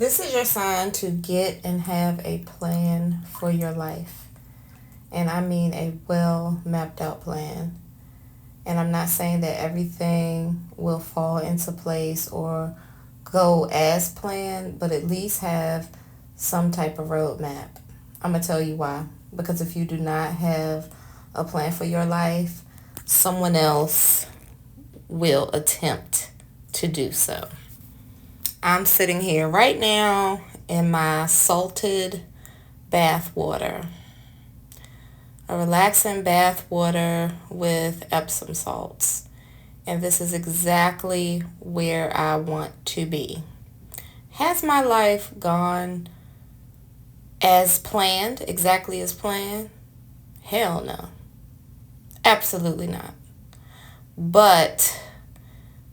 This is your sign to get and have a plan for your life. And I mean a well mapped out plan. And I'm not saying that everything will fall into place or go as planned, but at least have some type of roadmap. I'm going to tell you why. Because if you do not have a plan for your life, someone else will attempt to do so. I'm sitting here right now in my salted bath water. A relaxing bath water with Epsom salts. And this is exactly where I want to be. Has my life gone as planned, exactly as planned? Hell no. Absolutely not. But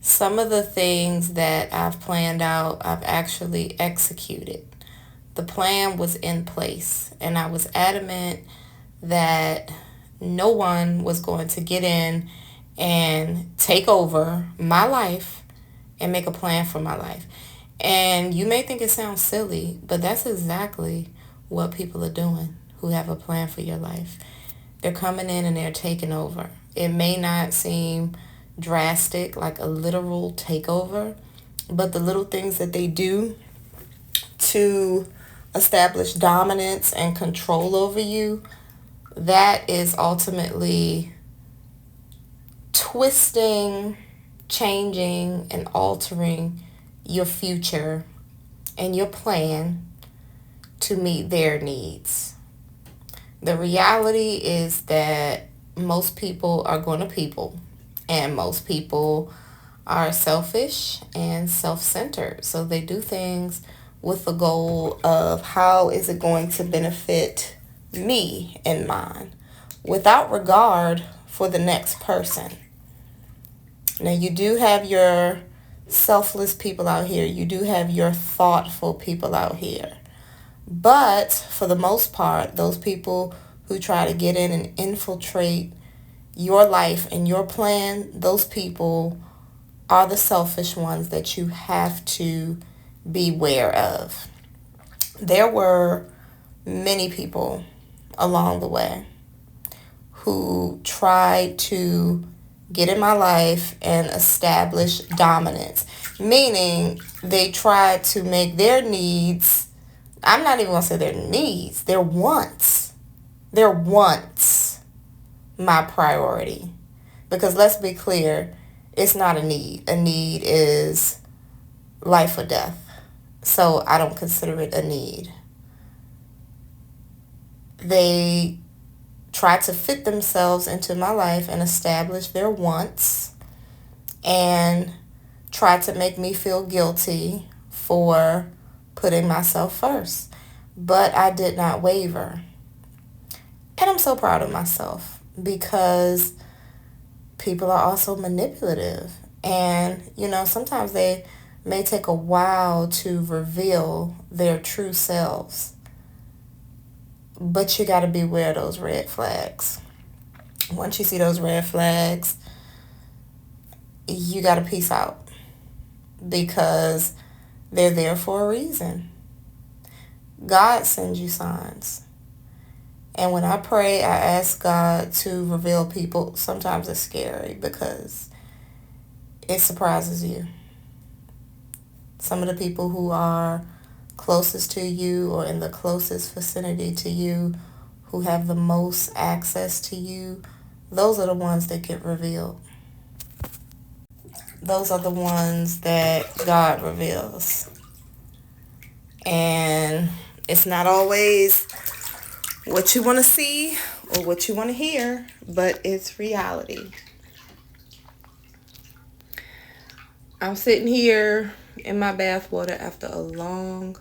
some of the things that I've planned out, I've actually executed. The plan was in place, and I was adamant that no one was going to get in and take over my life and make a plan for my life. And you may think it sounds silly, but that's exactly what people are doing who have a plan for your life. They're coming in and they're taking over. It may not seem drastic, like a literal takeover, but the little things that they do to establish dominance and control over you, that is ultimately twisting, changing, and altering your future and your plan to meet their needs. The reality is that most people are going to people, and most people are selfish and self-centered. So they do things with the goal of how is it going to benefit me and mine without regard for the next person. Now, you do have your selfless people out here. You do have your thoughtful people out here. But for the most part, those people who try to get in and infiltrate your life and your plan, those people are the selfish ones that you have to beware of. There were many people along the way who tried to get in my life and establish dominance, meaning they tried to make their needs, I'm not even going to say their needs, their wants my priority. Because let's be clear, it's not a need. A need is life or death. So I don't consider it a need. They try to fit themselves into my life and establish their wants and try to make me feel guilty for putting myself first. But I did not waver. And I'm so proud of myself because people are also manipulative. And, sometimes they may take a while to reveal their true selves. But you got to beware of those red flags. Once you see those red flags, you got to peace out because they're there for a reason. God sends you signs. And when I pray, I ask God to reveal people. Sometimes it's scary because it surprises you. Some of the people who are closest to you or in the closest vicinity to you, who have the most access to you, those are the ones that get revealed. Those are the ones that God reveals. And it's not always what you want to see or what you want to hear, but it's reality. I'm sitting here in my bath water after a long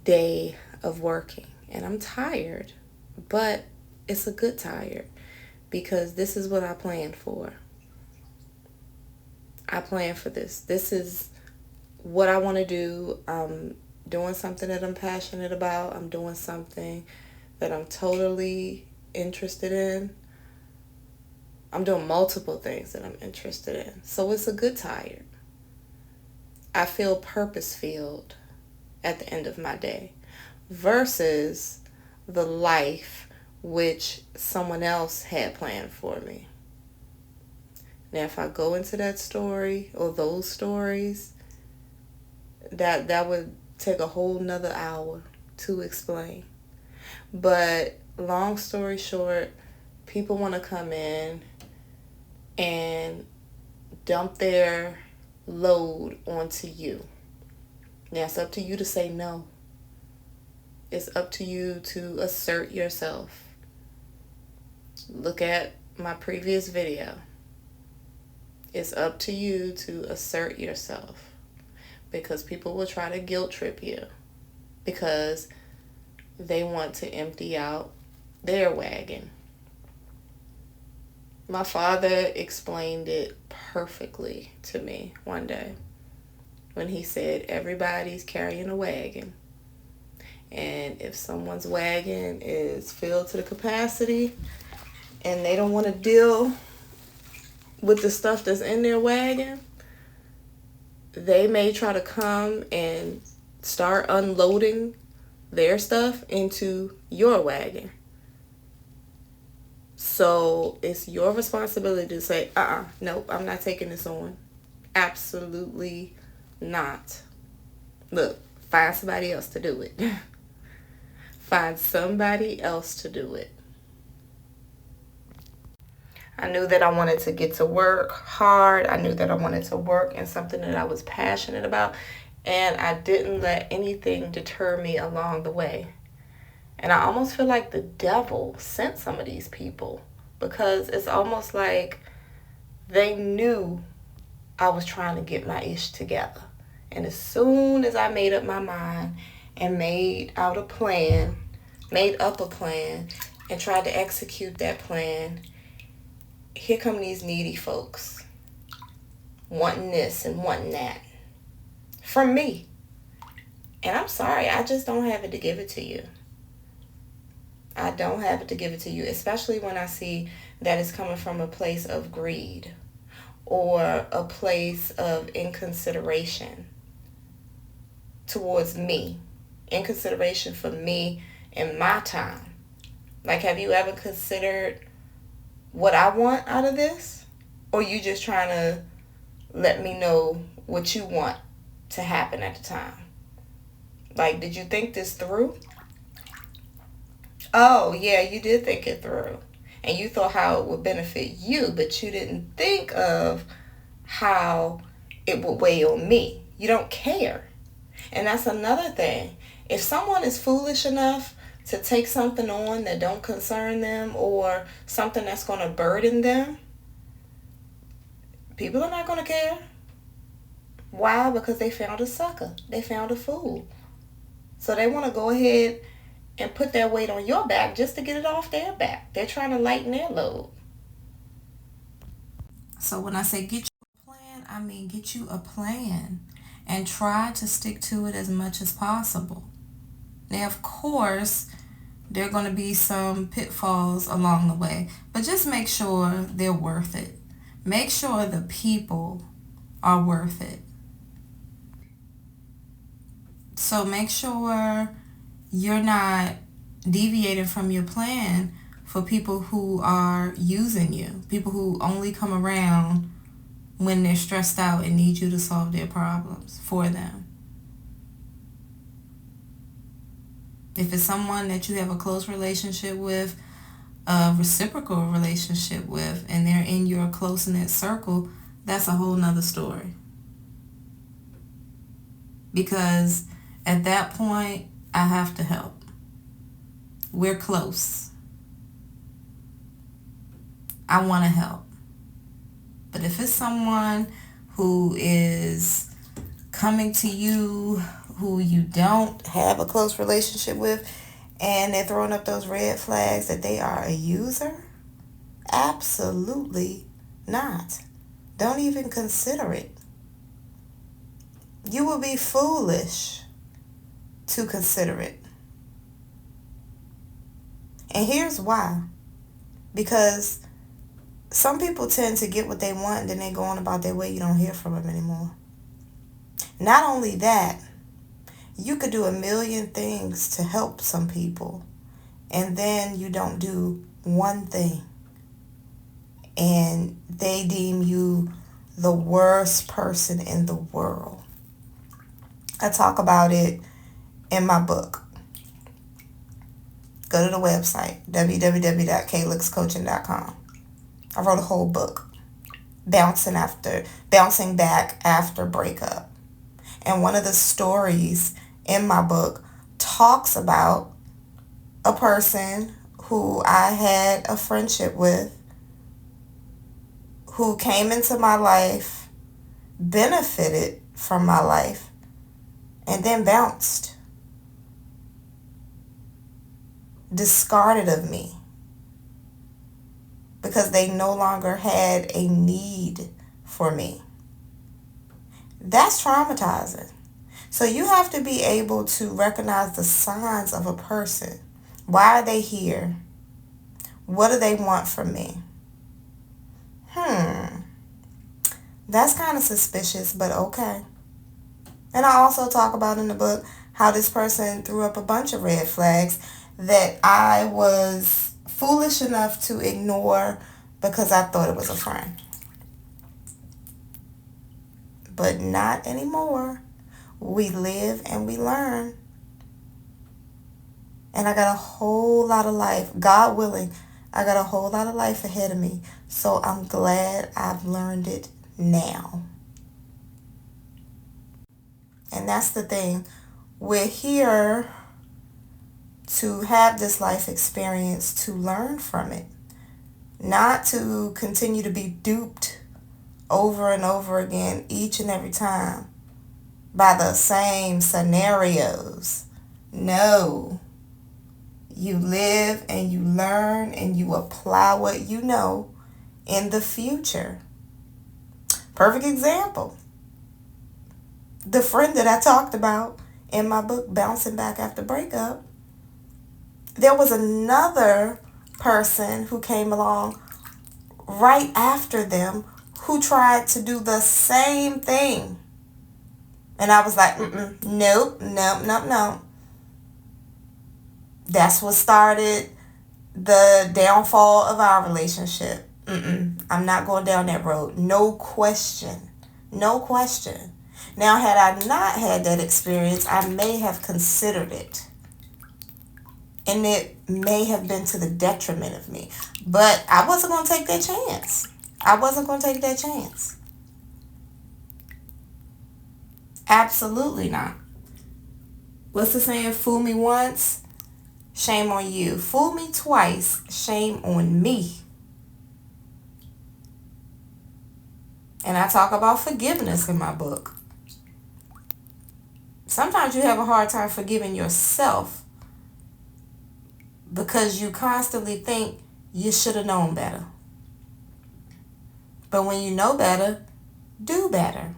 day of working, and I'm tired, but it's a good tired because this is what I planned for. I planned for this. This is what I want to do. I'm doing something that I'm passionate about. I'm doing something that I'm totally interested in. I'm doing multiple things that I'm interested in. So it's a good tired. I feel purpose-filled. at the end of my day versus the life which someone else had planned for me. Now, if I go into that story or those stories, that would take a whole nother hour to explain. But long story short, people want to come in and dump their load onto you. Now, it's up to you to say no. It's up to you to assert yourself. Look at my previous video. It's up to you to assert yourself, because people will try to guilt trip you because they want to empty out their wagon. My father explained it perfectly to me one day when he said, everybody's carrying a wagon. And if someone's wagon is filled to the capacity and they don't want to deal with the stuff that's in their wagon, they may try to come and start unloading their stuff into your wagon. So it's your responsibility to say, nope, I'm not taking this on. Absolutely not. Look, find somebody else to do it. Find somebody else to do it. I knew that I wanted to get to work hard. I knew that I wanted to work in something that I was passionate about. And I didn't let anything deter me along the way. And I almost feel like the devil sent some of these people, because it's almost like they knew I was trying to get my ish together. And as soon as I made up my mind and made up a plan, and tried to execute that plan, here come these needy folks wanting this and wanting that from me. And I'm sorry, I just don't have it to give it to you. I don't have it to give it to you, especially when I see that it's coming from a place of greed or a place of inconsideration towards me, inconsideration for me and my time. Like, have you ever considered what I want out of this? Or you just trying to let me know what you want to happen at the time? Like, did you think this through? Oh, yeah, you did think it through. And you thought how it would benefit you, but you didn't think of how it would weigh on me. You don't care. And that's another thing. If someone is foolish enough to take something on that don't concern them, or something that's going to burden them, people are not going to care. Why? Because they found a sucker. They found a fool. So they want to go ahead and put their weight on your back just to get it off their back. They're trying to lighten their load. So when I say get you a plan, I mean get you a plan and try to stick to it as much as possible. Now, of course, there are going to be some pitfalls along the way, but just make sure they're worth it. Make sure the people are worth it. So make sure you're not deviating from your plan for people who are using you, people who only come around when they're stressed out and need you to solve their problems for them. If it's someone that you have a close relationship with, a reciprocal relationship with, and they're in your close-knit circle, that's a whole nother story. Because at that point, I have to help. We're close. I want to help. But if it's someone who is coming to you who you don't have a close relationship with, and they're throwing up those red flags that they are a user, absolutely not. Don't even consider it. You will be foolish to consider it. And here's why. Because some people tend to get what they want and then they go on about their way. You don't hear from them anymore. Not only that, You could do a million things to help some people, and then you don't do one thing, and they deem you the worst person in the world. I talk about it in my book. Go to the website, www.kalixcoaching.com. I wrote a whole book, bouncing back after breakup. And one of the stories in my book talks about a person who I had a friendship with, who came into my life, benefited from my life, and then bounced, discarded of me because they no longer had a need for me. That's traumatizing. So you have to be able to recognize the signs of a person. Why are they here? What do they want from me? That's kind of suspicious, but okay. And I also talk about in the book how this person threw up a bunch of red flags that I was foolish enough to ignore because I thought it was a friend. But not anymore. We live and we learn. And I got a whole lot of life, God willing, I got a whole lot of life ahead of me. So I'm glad I've learned it now. And that's the thing. We're here to have this life experience, to learn from it. Not to continue to be duped over and over again each and every time by the same scenarios. No. You live and you learn and you apply what you know in the future. Perfect example. The friend that I talked about in my book, Bouncing Back After Breakup, there was another person who came along right after them who tried to do the same thing. And I was like, nope. That's what started the downfall of our relationship. I'm not going down that road. No question. Now, had I not had that experience, I may have considered it. And it may have been to the detriment of me. But I wasn't going to take that chance. Absolutely not. What's the saying? Fool me once, shame on you. Fool me twice, shame on me. And I talk about forgiveness in my book. Sometimes you have a hard time forgiving yourself because you constantly think you should have known better. But when you know better, do better.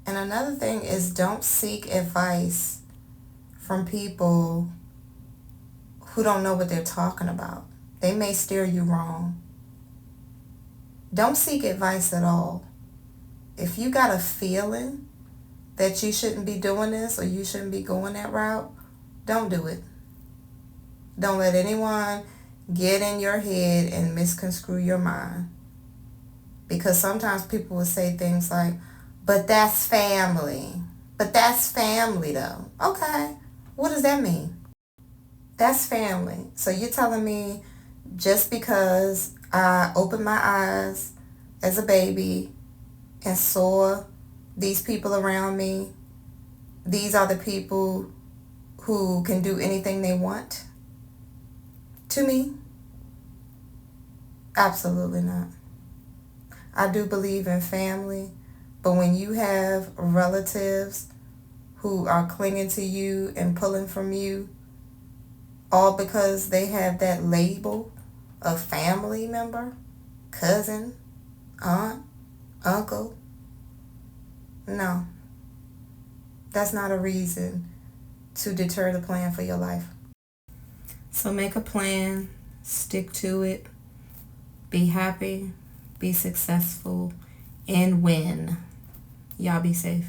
And another thing is, don't seek advice from people who don't know what they're talking about. They may steer you wrong. Don't seek advice at all. If you got a feeling that you shouldn't be doing this or you shouldn't be going that route, don't do it. Don't let anyone get in your head and misconstrue your mind. Because sometimes people will say things like, but that's family. But that's family though. Okay, what does that mean? That's family. So you're telling me just because I opened my eyes as a baby and saw these people around me, these are the people who can do anything they want to me? Absolutely not. I do believe in family, but when you have relatives who are clinging to you and pulling from you, all because they have that label of family member, cousin, aunt, uncle, no. That's not a reason to deter the plan for your life. So make a plan, stick to it, be happy, be successful, and win. Y'all be safe.